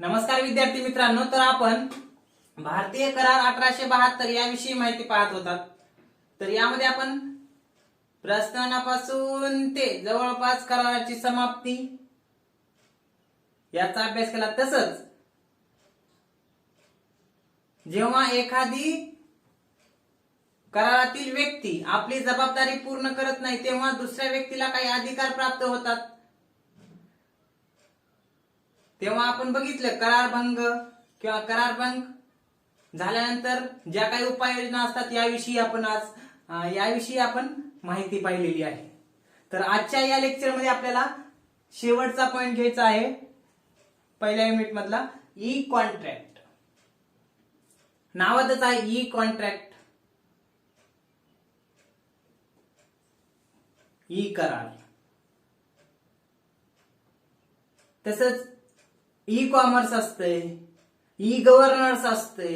नमस्कार विद्यार्थी मित्रांनो, तर आपण भारतीय करार 1872 याविषयी माहिती पाहत होतात. तर यामध्ये आपण प्रस्थानापासून ते जवळपास कराराची समाप्ती याचा अभ्यास केला. तसंच जेव्हा एखादी करारातील व्यक्ती आपली जबाबदारी पूर्ण करत नाही तेव्हा दुसऱ्या व्यक्तीला काही अधिकार प्राप्त होतात. तेव्हा आपण बघितलं करारभंग किंवा करारभंग झाल्यानंतर ज्या काही उपाययोजना असतात याविषयी आपण माहिती पाहिलेली आहे. तर आजच्या या लेक्चरमध्ये आपल्याला शेवटचा पॉइंट घ्यायचा आहे पहिल्या युनिट मधला, ई कॉन्ट्रॅक्ट. नावातच आहे ई कॉन्ट्रॅक्ट, ई करार. तसंच ई कॉमर्स असते, ई गव्हर्नन्स असते,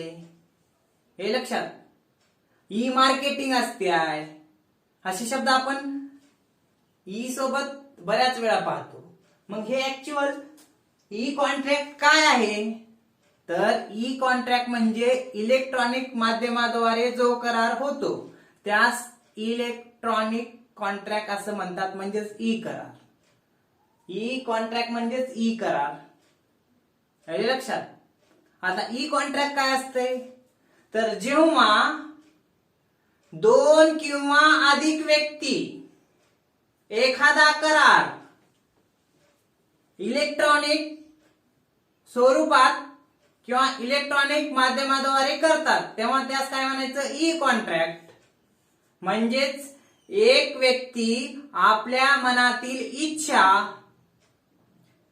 हे लक्षात, ई मार्केटिंग असते आहे. असे शब्द आपण ई सोबत बऱ्याच वेळा पाहतो. मग हे ऍक्च्युअल ई कॉन्ट्रॅक्ट काय आहे? तर ई कॉन्ट्रॅक्ट म्हणजे इलेक्ट्रॉनिक माध्यमाद्वारे जो करार होतो त्यास इलेक्ट्रॉनिक कॉन्ट्रॅक्ट असं म्हणतात, म्हणजेच ई करार. ई कॉन्ट्रॅक्ट म्हणजेच ई करार, हे लक्षात. आता ई कॉन्ट्रॅक्ट काय असते? तर जेव्हा दोन किंवा अधिक व्यक्ती एखादा करार इलेक्ट्रॉनिक स्वरूपात किंवा इलेक्ट्रॉनिक माध्यमाद्वारे करतात तेव्हा त्यास काय म्हणायचं? E contract. म्हणजेच एक व्यक्ती आपल्या मनातील इच्छा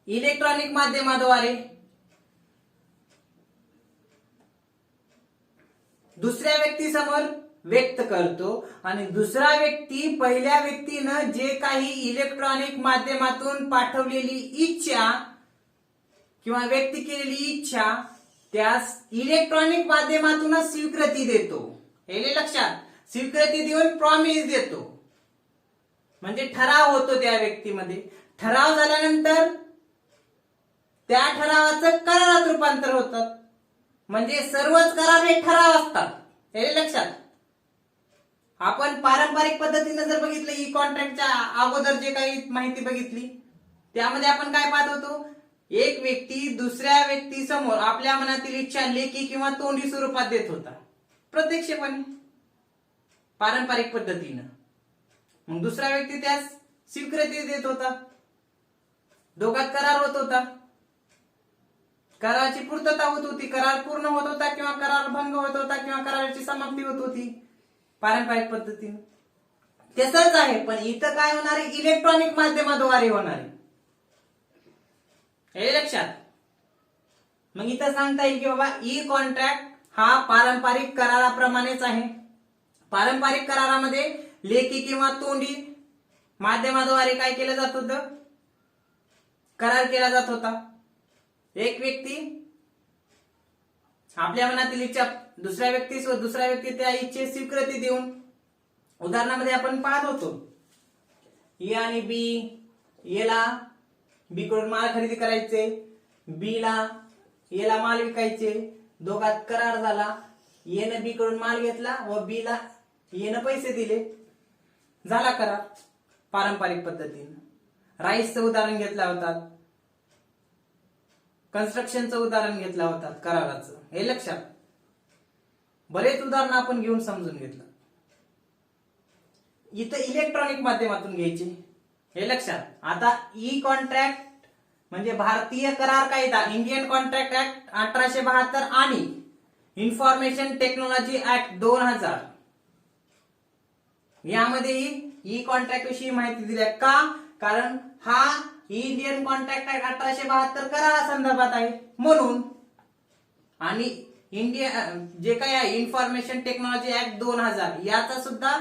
इलेक्ट्रॉनिक माध्यमाद्वारे दुसऱ्या व्यक्तीसमोर व्यक्त करतो आणि दुसरा व्यक्ती पहिल्या व्यक्तीनं जे काही इलेक्ट्रॉनिक माध्यमातून पाठवलेली इच्छा किंवा व्यक्त केलेली इच्छा त्यास इलेक्ट्रॉनिक माध्यमातूनच स्वीकृती देतो. हे लक्षात, स्वीकृती देऊन प्रॉमिस देतो. म्हणजे ठराव होतो त्या व्यक्तीमध्ये. ठराव झाल्यानंतर त्या ठरावाचं करारात रूपांतर होतं. म्हणजे सर्वच करार हे ठराव असतात, हे लक्षात. आपण पारंपरिक पद्धतीने जर बघितलं, ई कॉन्ट्रॅक्टच्या अगोदर जे काही माहिती बघितली त्यामध्ये आपण काय पाहत होतो? एक व्यक्ती दुसऱ्या व्यक्ती समोर आपल्या मनातील इच्छा लेखी किंवा तोंडी स्वरूपात देत होता, प्रत्यक्षपणे पारंपरिक पद्धतीनं. मग दुसरा व्यक्ती त्यास स्वीकृती देत होता, दोघात करार होत होता, कराराची पूर्तता होत होती, करार पूर्ण होत होता किंवा करार भंग होत होता किंवा कराराची समाप्ती होत होती पारंपरिक पद्धतीने. तसंच आहे, पण इथं काय होणार आहे? इलेक्ट्रॉनिक माध्यमाद्वारे होणार आहे, हे लक्षात. मग इथं सांगता येईल की बाबा ई कॉन्ट्रॅक्ट हा पारंपरिक कराराप्रमाणेच आहे. पारंपरिक करारामध्ये लेखी किंवा तोंडी माध्यमाद्वारे काय केलं जात होतं? करार केला जात होता. एक व्यक्ती आपल्या मनातील इच्छा दुसऱ्या व्यक्ती त्या इच्छेची स्वीकृती देऊन, उदाहरणामध्ये आपण पाहत होतो ए आणि बी, एला बी कडून माल खरेदी करायचे, बी ला एला माल विकायचे, दोघात करार झाला. एनं बी कडून माल घेतला व बी ला एनं पैसे दिले, झाला करार पारंपरिक पद्धतीने. राईसचं उदाहरण घेतला होता, कन्स्ट्रक्शनचं उदाहरण घेतलं होतं कराराचं, हे लक्षात. बरेच उदाहरण आपण घेऊन समजून घेतलं. इथं इलेक्ट्रॉनिक माध्यमातून घ्यायचे, हे लक्षात. आता ई कॉन्ट्रॅक्ट म्हणजे भारतीय करार कायदा, इंडियन कॉन्ट्रॅक्ट ऍक्ट 1872 आणि इन्फॉर्मेशन टेक्नॉलॉजी ऍक्ट 2000 यामध्येही ई कॉन्ट्रॅक्ट विषयी माहिती दिली. का? कारण हा इंडियन कॉन्ट्रॅक्ट ऍक्ट 1872 करारासंदर्भात आहे म्हणून. आणि इंडिया जे काही आहे इन्फॉर्मेशन टेक्नॉलॉजी ऍक्ट 2000 याचा सुद्धा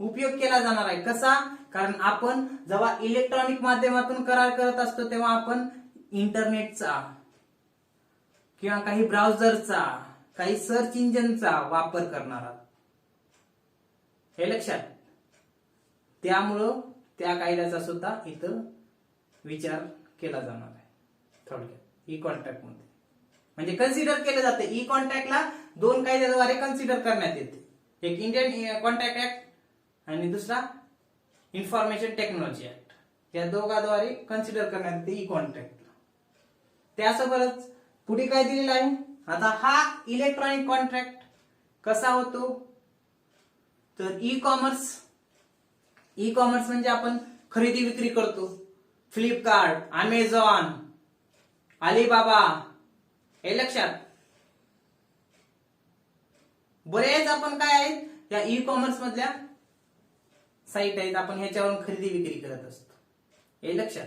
उपयोग केला जाणार आहे. कसा? कारण आपण जेव्हा इलेक्ट्रॉनिक माध्यमातून करार करत असतो तेव्हा आपण इंटरनेटचा किंवा काही ब्राउझरचा, काही सर्च इंजिनचा वापर करणार आहोत, हे लक्षात. त्यामुळं त्या कायद्याचा सुद्धा इथं विचार केला जाणार आहे थोडक्यात. ई कॉन्ट्रॅक्ट मध्ये. म्हणजे कन्सिडर केलं जातं. ई कॉन्ट्रॅक्टला दोन कायद्याद्वारे कन्सिडर करण्यात येते. एक इंडियन कॉन्ट्रॅक्ट ऍक्ट आणि दुसरा इन्फॉर्मेशन टेक्नॉलॉजी ऍक्ट. या दोघांद्वारे कन्सिडर करण्यात येते ई कॉन्ट्रॅक्ट. त्यासोबतच पुढे काय दिलेलं आहे. आता हा इलेक्ट्रॉनिक कॉन्ट्रॅक्ट कसा होतो तर ई कॉमर्स. ई कॉमर्स म्हणजे आपण खरेदी विक्री करतो. फ्लिपकार्ट, अमेझॉन, अलिबाबा, हे लक्षात. बरेच आपण काय आहेत या ई कॉमर्स मधल्या साईट आहेत. आपण ह्याच्यावरून खरेदी विक्री करत असतो, हे लक्षात.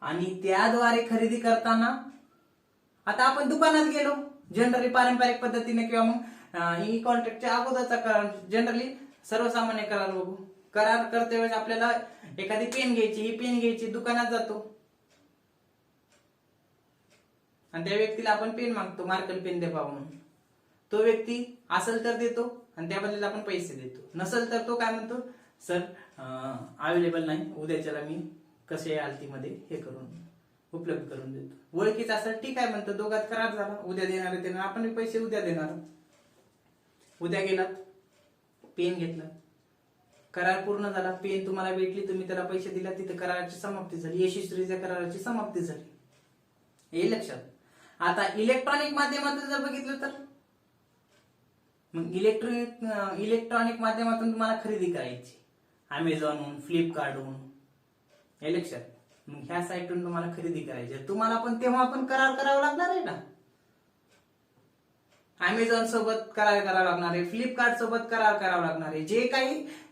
आणि त्याद्वारे खरेदी करताना आता आपण दुकानात गेलो जनरली पारंपरिक पद्धतीने किंवा मग ई कॉन्ट्रॅक्टच्या अगोदरचा करार जनरली सर्वसामान्य करार बघू. करार करते वेळेस आपल्याला एखादी पेन घ्यायची, ही पेन घ्यायची, दुकानात जातो आणि त्या व्यक्तीला आपण पेन मागतो, मार्कर पेन दे बाबा म्हणून. तो व्यक्ती असेल तर देतो आणि त्या बदल्यात आपण पैसे देतो. नसेल तर तो काय म्हणतो, सर अवेलेबल नाही, उद्याच्याला मी कसे आलतीमध्ये हे करून उपलब्ध करून देतो. ओळखीचा असेल ठीक आहे म्हणतो, दोघात करार झाला, उद्या देणार देणार, आपण पैसे उद्या देणार. उद्या गेलात, पेन घेतला, करार पूर्ण झाला, पेन तुम्हाला भेटली, तुम्ही त्याला पैसे दिला, तिथे कराराची समाप्ती झाली, यशस्वीरित्या कराराची समाप्ती झाली, हे लक्षात. आता इलेक्ट्रॉनिक माध्यमातून जर बघितलं तर मग इलेक्ट्रॉनिक माध्यमातून तुम्हाला खरेदी करायची, अमेझॉनहून, फ्लिपकार्टहून, हे लक्षात. मग ह्या साईटवरून तुम्हाला खरेदी करायची, तुम्हाला पण तेव्हा पण करार करावा लागणार आहे ना. अमेझॉन सोबत करार करावा लागणार आहे, फ्लिपकार्ट सोबत करार करावा लागणार आहे.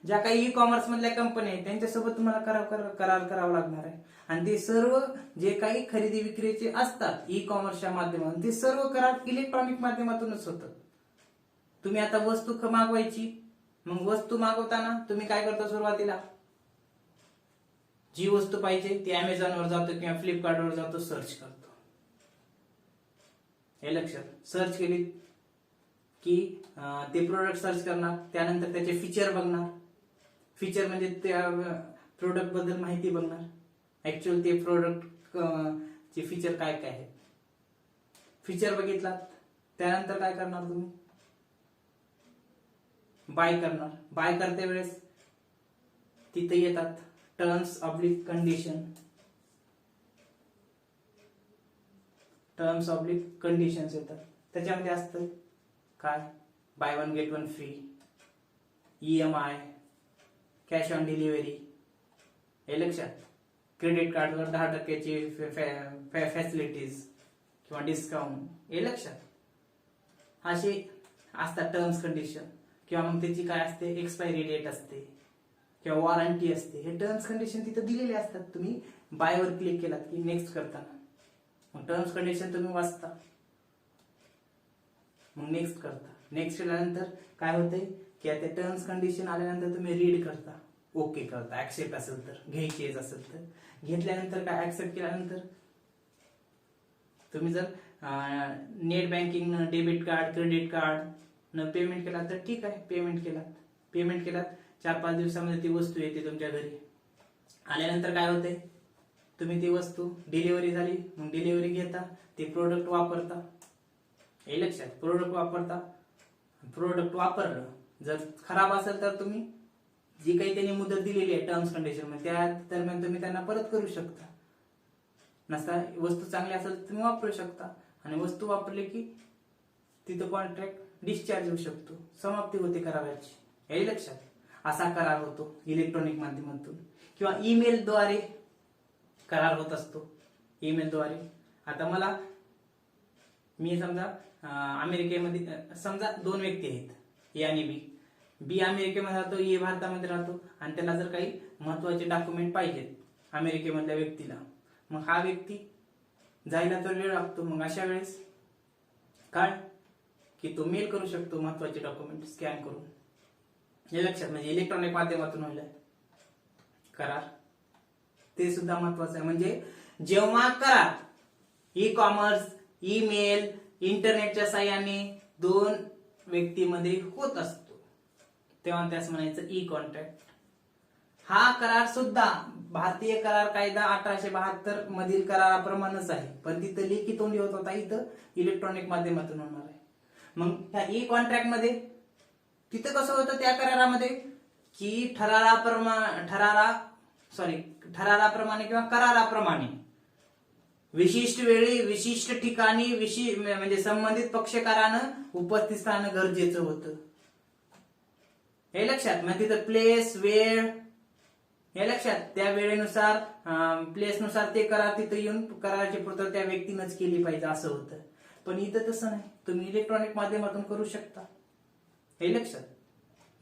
ज्या काही ई कॉमर्स मधल्या कंपनी आहेत त्यांच्यासोबत तुम्हाला करार करावा लागणार आहे. आणि ते सर्व जे काही खरेदी विक्रीचे असतात ई कॉमर्सच्या माध्यमातून, ते सर्व करार इलेक्ट्रॉनिक माध्यमातूनच होतात. तुम्ही आता वस्तू मागवायची, मग वस्तू मागवताना तुम्ही काय करता, सुरुवातीला जी वस्तू पाहिजे ती अमेझॉनवर जातो किंवा फ्लिपकार्टवर जातो, सर्च करतो, हे लक्षात. सर्च केली की ते प्रोडक्ट सर्च करणार, त्यानंतर त्याचे फीचर बघणार. फीचर म्हणजे त्या प्रोडक्ट बद्दल माहिती बघणार, ऍक्च्युअल ते प्रोडक्ट चे फीचर काय काय आहेत. फीचर बघितलात त्यानंतर काय करणार, तुम्ही बाय करणार. बाय करते वेळेस तिथे येतात terms oblique condition. Terms oblique conditions येतात. त्याच्यामध्ये असतं काय, by one get one free, EMI, cash on delivery, हे लक्षात. क्रेडिट कार्डवर 10% फॅसिलिटीज किंवा डिस्काउंट, हे लक्षात. असे असतात टर्म्स कंडिशन. किंवा मग त्याची काय असते, एक्सपायरी डेट असते किंवा वॉरंटी असते. हे टर्म्स कंडिशन तिथे दिलेले असतात. तुम्ही बायवर क्लिक केलात की नेक्स्ट करताना मग टर्म्स कंडिशन तुम्ही वाचता, मग नेक्स्ट करता. नेक्स्ट केल्यानंतर काय होतंय की त्या टर्म्स कंडिशन आल्यानंतर तुम्ही रीड करता, ओके करता, ऍक्सेप्ट असेल तर, घ्यायची असेल तर. घेतल्यानंतर काय, ऍक्सेप्ट केल्यानंतर तुम्ही जर net banking, debit card, credit card न पेमेंट केला तर ठीक आहे, पेमेंट केलात 4-5 दिवसामध्ये ती वस्तू येते तुमच्या घरी. आल्यानंतर काय होतंय, तुम्ही ती वस्तू डिलिव्हरी झाली, मग डिलिव्हरी घेता, ते प्रोडक्ट वापरता, हे लक्षात. प्रोडक्ट वापरलं, जर खराब असेल तर तुम्ही जी काही त्यांनी मुदत दिलेली आहे टर्म्स कंडिशन मध्ये त्या दरम्यान तुम्ही त्यांना परत करू शकता. नसता वस्तू चांगली असेल तर तुम्ही वापरू शकता. आणि वस्तू वापरली की तिथं कॉन्ट्रॅक्ट डिस्चार्ज होऊ शकतो, समाप्ती होते कराराची, हे लक्षात. असा करार होतो इलेक्ट्रॉनिक माध्यमातून. किंवा ईमेल द्वारे करार होत असतो, ईमेल द्वारे. आता मी समजा अमेरिकेमध्ये, समजा 2 व्यक्ती आहेत, ए आणि बी अमेरिकेमध्ये राहतो, ए भारतामध्ये राहतो, आणि त्याला जर काही महत्वाचे डॉक्युमेंट पाहिजेत अमेरिकेमधल्या व्यक्तीला, मग हा व्यक्ती जायला तर वेळ लागतो. मग अशा वेळेस काय की तो मेल करू शकतो महत्वाचे डॉक्युमेंट स्कॅन करून, हे लक्षात. म्हणजे इलेक्ट्रॉनिक माध्यमातून होईल करार, ते सुद्धा महत्वाचं आहे. म्हणजे जेव्हा करार ई कॉमर्स, ईमेल, इंटरनेटच्या साहाय्याने 2 व्यक्तीमध्ये होत असतो तेव्हा त्यास म्हणायचं ई कॉन्ट्रॅक्ट. हा करार सुद्धा भारतीय करार कायदा 1872 मधील कराराप्रमाणेच आहे, पण तिथं लेखी तोंडी होत होता, इथं इलेक्ट्रॉनिक माध्यमातून होणार आहे. मग त्या ई कॉन्ट्रॅक्ट मध्ये तिथं कसं होतं त्या करारामध्ये की ठराराप्रमाणे किंवा कराराप्रमाणे विशिष्ट वेळी विशिष्ट ठिकाणी म्हणजे संबंधित पक्षकारानं उपस्थित राहणं गरजेचं होतं. हे लक्षात, मग तिथं प्लेस वेळ हे लक्षात, त्या वेळेनुसार प्लेसनुसार ते करार तिथं येऊन कराराची पूर्तता त्या व्यक्तीनंच केली पाहिजे असं होतं. पण इथं तसं नाही, तुम्ही इलेक्ट्रॉनिक माध्यमातून करू शकता. हे लक्षात.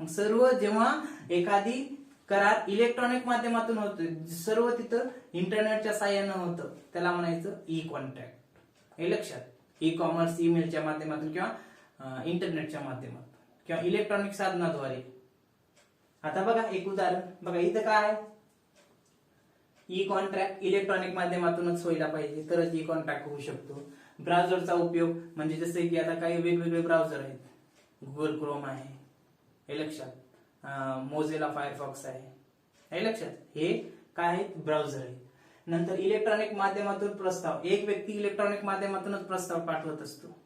मग सर्व जेव्हा एखादी करार इलेक्ट्रॉनिक माध्यमातून होतं, सर्व तिथं इंटरनेटच्या साहाय्यानं होतं, त्याला म्हणायचं ई कॉन्ट्रॅक्ट. हे लक्षात. ई कॉमर्स, ईमेलच्या माध्यमातून किंवा इंटरनेटच्या माध्यमातून किंवा इलेक्ट्रॉनिक साधनाद्वारे. आता बघा एक उदाहरण बघा, इथं काय आहे, ई कॉन्ट्रॅक्ट इलेक्ट्रॉनिक माध्यमातूनच व्हायला पाहिजे तरच ई कॉन्ट्रॅक्ट होऊ शकतो. ब्राउझरचा उपयोग म्हणजे जसे की आता काही वेगवेगळे ब्राउझर आहेत, गुगल क्रोम आहे, हे लक्षात, मोझिला फायरफॉक्स आहे, हे लक्षात, हे काय आहेत, ब्राउझर आहे. नंतर इलेक्ट्रॉनिक माध्यमातून प्रस्ताव, एक व्यक्ती इलेक्ट्रॉनिक माध्यमातूनच प्रस्ताव पाठवत असतो.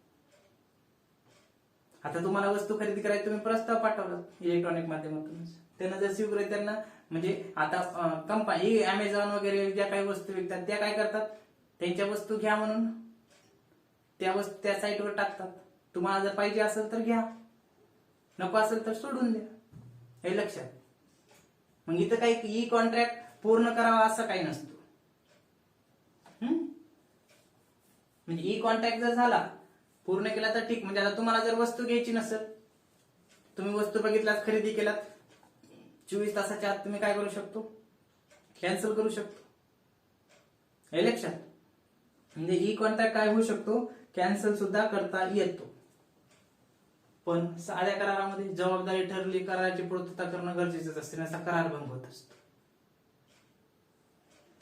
आता तुम्हाला वस्तू खरेदी करायची, तुम्ही प्रस्ताव पाठवला इलेक्ट्रॉनिक माध्यमातूनच, त्यांना जर स्वीकृत, त्यांना म्हणजे आता कंपनी अमेझॉन वगैरे ज्या काही वस्तू विकतात त्या काय करतात, त्यांच्या वस्तू घ्या म्हणून त्या साईटवर टाकतात. तुम्हाला जर पाहिजे असेल तर घ्या, नको असेल तर सोडून द्या. हे लक्षात. मग इथं काही ई कॉन्ट्रॅक्ट पूर्ण करावा असं काही नसतो. म्हणजे ई कॉन्ट्रॅक्ट जर झाला पूर्ण केला तर ठीक. म्हणजे आता तुम्हाला जर वस्तू घ्यायची नसेल, तुम्ही वस्तू बघितलात, खरेदी केलात, 24 तासाच्या आत तुम्ही काय करू शकतो, कॅन्सल करू शकतो. हे लक्षात. म्हणजे ई कॉन्ट्रॅक्ट काय होऊ शकतो, कॅन्सल सुद्धा करता येतो. पण साध्या करारामध्ये जबाबदारी ठरली, कराराची पूर्तता करणं गरजेचं असते, नसा करार भंग होत असतो.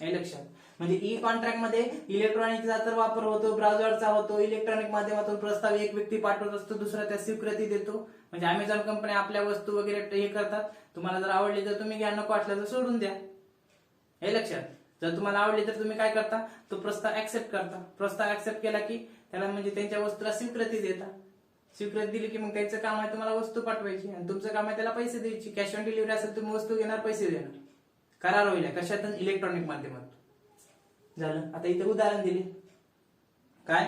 हे लक्षात. म्हणजे ई कॉन्ट्रॅक्ट मध्ये इलेक्ट्रॉनिकचा तर वापर होतो, ब्राउझरचा होतो, इलेक्ट्रॉनिक माध्यमातून प्रस्ताव एक व्यक्ती पाठवत असतो, दुसरा त्या स्वीकृती देतो. म्हणजे अमेझॉन कंपनी आपल्या वस्तू वगैरे हे करतात, तुम्हाला जर आवडली तर तुम्ही घ्या, नको वाटलं तर सोडून द्या. हे लक्षात. जर तुम्हाला आवडली तर तुम्ही काय करता, तो प्रस्ताव ऍक्सेप्ट करता. प्रस्ताव ऍक्सेप्ट केला की त्याला म्हणजे त्यांच्या वस्तूला स्वीकृती देता. स्वीकृती दिली की मग त्यांचं काम आहे तुम्हाला वस्तू पाठवायची आणि तुमचं काम आहे त्याला पैसे द्यायची. कॅश ऑन डिलिव्हरी असेल, तुम्ही वस्तू घेणार, पैसे देणार. करार होईल कशातून, इलेक्ट्रॉनिक माध्यमातून. झालं. आता इथे उदाहरण दिले काय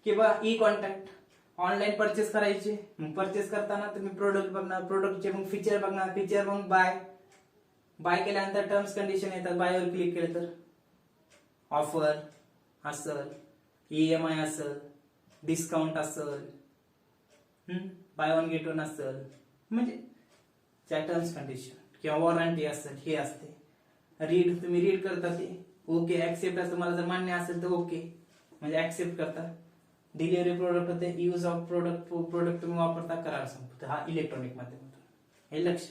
की बा ई कॉन्ट्रॅक्ट ऑनलाईन परचेस करायचे. मग परचेस करताना तुम्ही प्रोडक्ट बघणार, प्रोडक्टचे मग फीचर बघणार, फीचर मग बाय केल्यानंतर टर्म्स कंडिशन येतात. बायवर क्लिक केलं तर ऑफर असल, EMI असल, डिस्काउंट असल, बाय वन गेट वन असल, म्हणजे त्या टर्म्स कंडिशन किंवा वॉरंटी असेल, हे असते. तुम्ही रीड करता ते ओके ऍक्सेप्ट असं, मला जर मान्य असेल तर ओके म्हणजे ऍक्सेप्ट करता. डिलिव्हरी प्रोडक्ट होते, यूज ऑफ प्रोडक्ट तुम्ही वापरता, करार संपतो. हा इलेक्ट्रॉनिक माध्यमातून. हे लक्ष.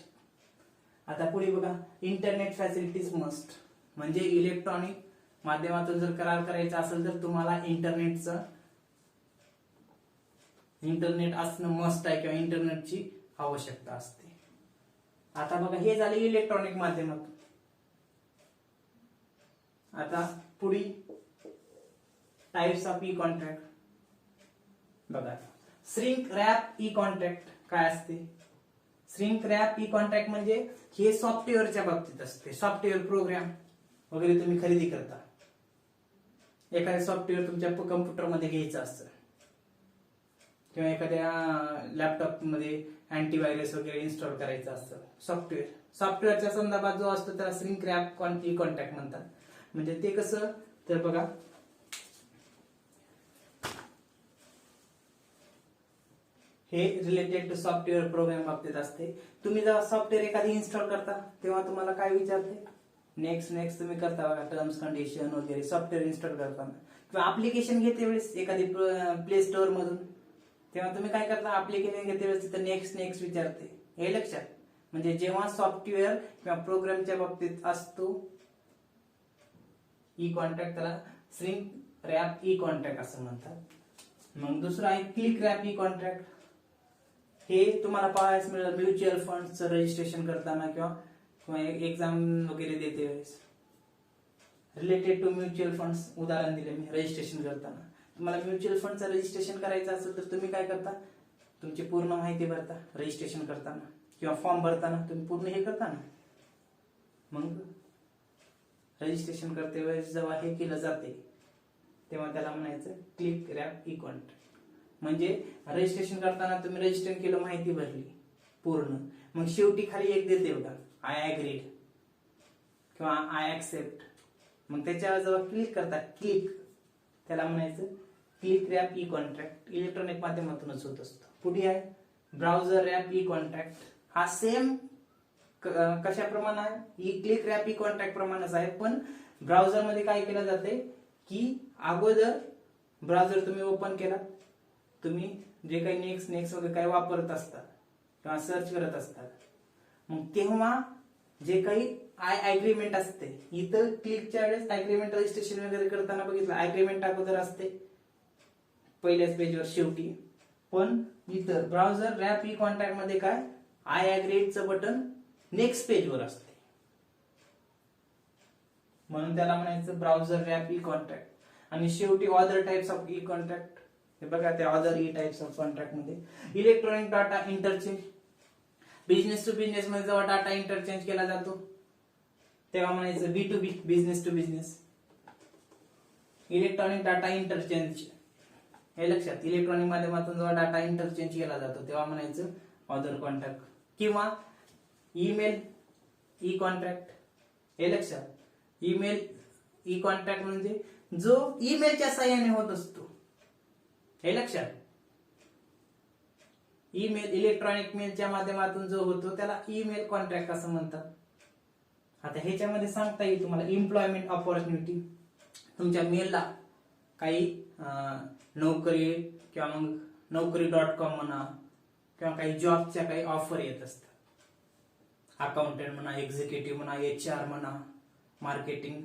आता पुढे बघा, इंटरनेट फॅसिलिटीज मस्ट. म्हणजे इलेक्ट्रॉनिक माध्यमातून जर करार करायचा असेल तर तुम्हाला इंटरनेट असणं मस्ट आहे किंवा इंटरनेटची आवश्यकता असते. आता बघा हे झाले इलेक्ट्रॉनिक माध्यमातून. आता पुढे टाइप्स ऑफ ई कॉन्ट्रॅक्ट बघा. श्रिंक रॅप ई कॉन्ट्रॅक्ट काय असते? श्रिंक रॅप ई कॉन्ट्रॅक्ट म्हणजे हे सॉफ्टवेअरच्या बाबतीत असते. सॉफ्टवेअर प्रोग्राम वगैरे तुम्ही खरेदी करता, एखादे सॉफ्टवेअर तुमच्या कम्प्युटरमध्ये घ्यायचं असतं किंवा एखाद्या लॅपटॉप मध्ये अँटीव्हायरस वगैरे इन्स्टॉल करायचं असतं. सॉफ्टवेअरच्या संदर्भात जो असतो त्याला श्रिंक रॅप ई कॉन्ट्रॅक्ट म्हणतात. म्हणजे ते कसं तर बघा, हे रिलेटेड टू सॉफ्टवेअर प्रोग्राम बाबतीत असते. तुम्ही जेव्हा सॉफ्टवेअर एखादी इन्स्टॉल करता तेव्हा तुम्हाला काय विचारते, नेक्स्ट तुम्ही करता बघा, टर्म्स कंडिशन वगैरे सॉफ्टवेअर इन्स्टॉल करताना किंवा ऍप्लिकेशन घेते वेळेस एखादी प्ले स्टोअर मधून, तेव्हा तुम्ही काय करता, ऍप्लिकेशन घेते वेळेस तिथं नेक्स्ट विचारते. हे लक्षात. म्हणजे जेव्हा सॉफ्टवेअर किंवा प्रोग्रामच्या बाबतीत असतो ई कॉन्ट्रॅक्ट, त्याला श्रिंक रॅप ई कॉन्ट्रॅक्ट असं म्हणतात. मग दुसरं आहे क्लिक रॅप ई कॉन्ट्रॅक्ट. हे तुम्हाला पाहायला मिळेल म्युच्युअल फंडचं रजिस्ट्रेशन करताना किंवा किंवा एक्झाम वगैरे देते वेळेस रिलेटेड टू म्युच्युअल फंड्स उदाहरण दिले मी रजिस्ट्रेशन करताना. तुम्हाला म्युच्युअल फंडचं रजिस्ट्रेशन करायचं असेल तर तुम्ही काय करता, तुमची पूर्ण माहिती भरता रजिस्ट्रेशन करताना किंवा फॉर्म भरताना तुम्ही पूर्ण हे करता ना. मग रजिस्ट्रेशन करते वेळेस जेव्हा हे केलं जाते तेव्हा त्याला म्हणायचं क्लिक रॅप ई कॉन्ट्रॅक्ट. म्हणजे रजिस्ट्रेशन करताना तुम्ही रजिस्टर केलं, माहिती भरली पूर्ण, मग शेवटी खाली एक देते बघा आय ऍग्रीड किंवा आय ऍक्सेप्ट. मग त्याच्यावर जेव्हा क्लिक करता क्लिक, त्याला म्हणायचं click wrap e contract. Electronic माध्यमातूनच होत असतो. पुढे आहे ब्राउझर रॅप ई कॉन्ट्रॅक्ट. हा सेम कशाप्रमाणे आहे, e click wrap e contract प्रमाणेच आहे, पण ब्राउझर मध्ये काय केलं जाते की अगोदर ब्राउझर तुम्ही ओपन केला, तुम्ही जे काही नेक्स्ट वगैरे काही वापरत असतात किंवा सर्च करत असतात, मग तेव्हा जे काही आय अग्रीमेंट असते, इथं क्लिकच्या वेळेस अग्रीमेंट रजिस्ट्रेशन वगैरे करताना बघितलं अग्रीमेंट अगोदर असते पहिल्याच पेजवर शेवटी, पण इथं ब्राउझर रॅप ई कॉन्ट्रॅक्ट मध्ये काय आय अग्रीडचं बटन नेक्स्ट पेजवर असते, म्हणून त्याला म्हणायचं ब्राउझर रॅप ई कॉन्ट्रॅक्ट. आणि शेवटी other types of e contract, हे बघा त्या other e types of contract मध्ये electronic data interchange. Business to business मध्ये जेव्हा डाटा इंटरचेंज केला जातो तेव्हा म्हणायचं B to B, business to business. Electronic data interchange, हे लक्षात, इलेक्ट्रॉनिक माध्यमातून जेव्हा डाटा इंटरचेंज केला जातो तेव्हा म्हणायचं अदर कॉन्ट्रॅक्ट. किंवा ईमेल ई कॉन्ट्रॅक्ट, हे लक्षात, ईमेल ई कॉन्ट्रॅक्ट म्हणजे जो ईमेलच्या साहाय्याने होत असतो, हे लक्षात. ईमेल इलेक्ट्रॉनिक मेलच्या माध्यमातून जो होतो त्याला ईमेल कॉन्ट्रॅक्ट असं म्हणतात. आता ह्याच्यामध्ये सांगता येईल तुम्हाला एम्प्लॉयमेंट ऑपॉर्च्युनिटी. तुमच्या मेलला काही नोकरी किंवा मग नोकरी.com म्हणा किंवा काही जॉबच्या काही ऑफर येत असतात. अकाउंटंट म्हणा, एक्झिक्युटिव्ह म्हणा, HR म्हणा, मार्केटिंग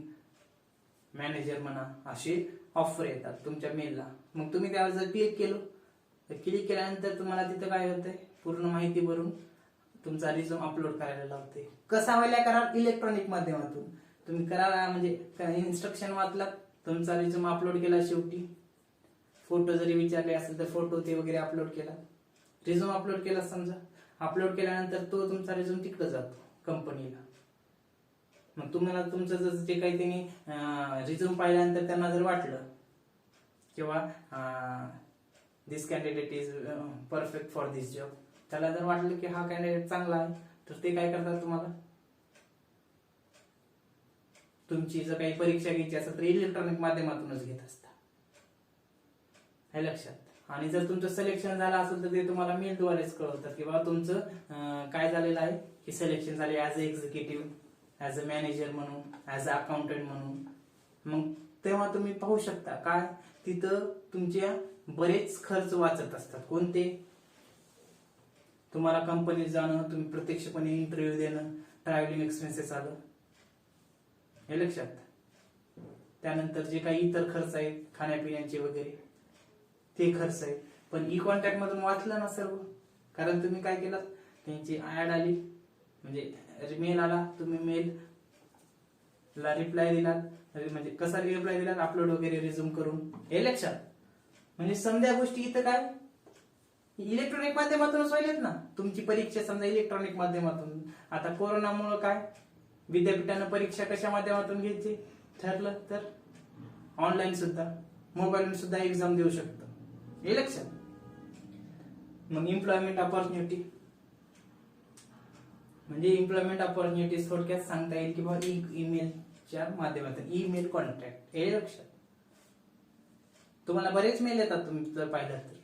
मॅनेजर म्हणा, असे ऑफर येतात तुमच्या मेलला. मग तुम्ही त्यावर जर क्लिक केलं तर क्लिक केल्यानंतर तुम्हाला तिथं काय होतंय, पूर्ण माहिती भरून तुमचा रिझ्यूम अपलोड करायला लावते. कसा व्हायला करार, इलेक्ट्रॉनिक माध्यमातून. तुम्ही करारा म्हणजे इन्स्ट्रक्शन वाचलात, तुमचा रिझ्यूम अपलोड केला, शेवटी फोटो जरी विचारले असेल तर फोटो ते वगैरे अपलोड केला, रिझ्यूम अपलोड केला समजा, अपलोड केल्यानंतर तो तुमचा रिझ्यूम तिकडे जातो कंपनीला. मग तुम्हाला तुमचं जर जे काही त्यांनी रिझ्यूम पाहिल्यानंतर त्यांना जर वाटलं किंवा this candidate is perfect for this job, त्याला जर वाटलं की हा कॅन्डिडेट चांगला आहे तर ते काय करतात, तुम्हाला तुमची जर काही परीक्षा घ्यायची असेल तर इलेक्ट्रॉनिक माध्यमातूनच घेत असतात, हे लक्षात. आणि जर तुमचं सिलेक्शन झालं असेल तर ते तुम्हाला मेलद्वारेच कळवतात की बाबा तुमचं काय झालेलं आहे, की सिलेक्शन झाले as a executive, as a manager म्हणून, ऍज अ अकाउंटंट म्हणून. मग तेव्हा तुम्ही पाहू शकता काय तिथं तुमच्या बरेच खर्च वाचत असतात. कोणते, तुम्हाला कंपनीत जाणं, तुम्ही प्रत्यक्षपणे इंटरव्ह्यू देणं, ट्रॅव्हलिंग एक्सपेन्सेस आलं, हे लक्षात. त्यानंतर जे काही इतर खर्च आहेत खाण्यापिण्याचे वगैरे ते खर्च आहेत. पण ई कॉन्टॅक्ट मधून वाचलं ना सर्व, कारण तुम्ही काय केलं, त्यांची ऍड आली म्हणजे मेल आला, तुम्ही मेल ला रिप्लाय दिलात, म्हणजे कसा रिप्लाय दिलात, अपलोड वगैरे रिझ्यूम करून, हे लक्षात. म्हणजे समजा गोष्टी इथं काय इलेक्ट्रॉनिक माध्यमातूनच व्हायलेत ना. तुमची परीक्षा समजा इलेक्ट्रॉनिक माध्यमातून, आता कोरोनामुळे काय विद्यापीठानं परीक्षा कशा माध्यमातून घ्यायची ठरलं तर ऑनलाईन सुद्धा, मोबाईलवर सुद्धा एक्झाम देऊ शकतो, हे लक्षात. मग एम्प्लॉयमेंट ऑपॉर्च्युनिटी म्हणजे एम्प्लॉयमेंट ऑपॉर्च्युनिटी थोडक्यात सांगता येईल की बाबा ईमेलच्या माध्यमातून ईमेल कॉन्ट्रॅक्ट, हे लक्षात. तुम्हाला बरेच मेल येतात, तुम्ही जर पाहिलं तर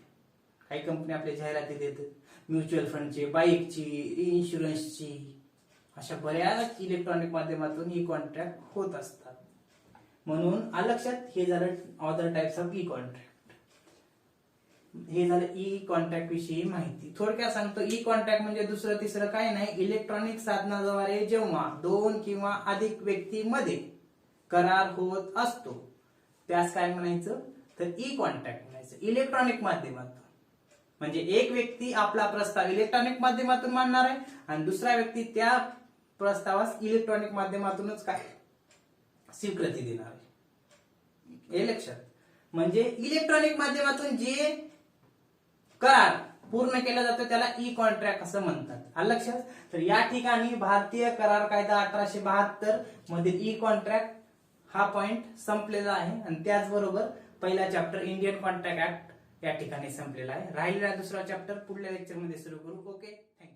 काही कंपनी आपल्या जाहिराती देतात, म्युच्युअल फंडची, बाईकची, इन्शुरन्सची, अशा बऱ्याच इलेक्ट्रॉनिक माध्यमातून ई कॉन्ट्रॅक्ट होत असतात. म्हणून लक्षात, हे झालं other types of e contract. हे झालं ई कॉन्ट्रॅक्ट विषयी माहिती. थोडक्यात सांगतो, ई कॉन्ट्रॅक्ट म्हणजे दुसरं तिसरं काही नाही, इलेक्ट्रॉनिक साधनाद्वारे जेव्हा दोन किंवा अधिक व्यक्तीमध्ये करार होत असतो त्यास काय म्हणायचं तर ई कॉन्ट्रॅक्ट म्हणायचं, इलेक्ट्रॉनिक माध्यमातून. म्हणजे एक व्यक्ती आपला प्रस्ताव इलेक्ट्रॉनिक माध्यमातून मांडणार आहे आणि दुसरा व्यक्ती त्या प्रस्तावास इलेक्ट्रॉनिक माध्यमातूनच काय स्वीकृती देणार आहे, हे लक्षात. म्हणजे इलेक्ट्रॉनिक माध्यमातून जे करार पूर्ण केला जातो त्याला ई कॉन्ट्रॅक्ट असं म्हणतात. आलं लक्षात. तर या ठिकाणी भारतीय करार कायदा 1872 मधील ई कॉन्ट्रॅक्ट हा पॉइंट संपलेला आहे आणि त्याचबरोबर पहिला चॅप्टर इंडियन कॉन्ट्रॅक्ट ऍक्ट या ठिकाणी संपलेला आहे. राहिलेला दुसरा चॅप्टर पुढल्या लेक्चर मध्ये सुरू करू. Okay, thank you.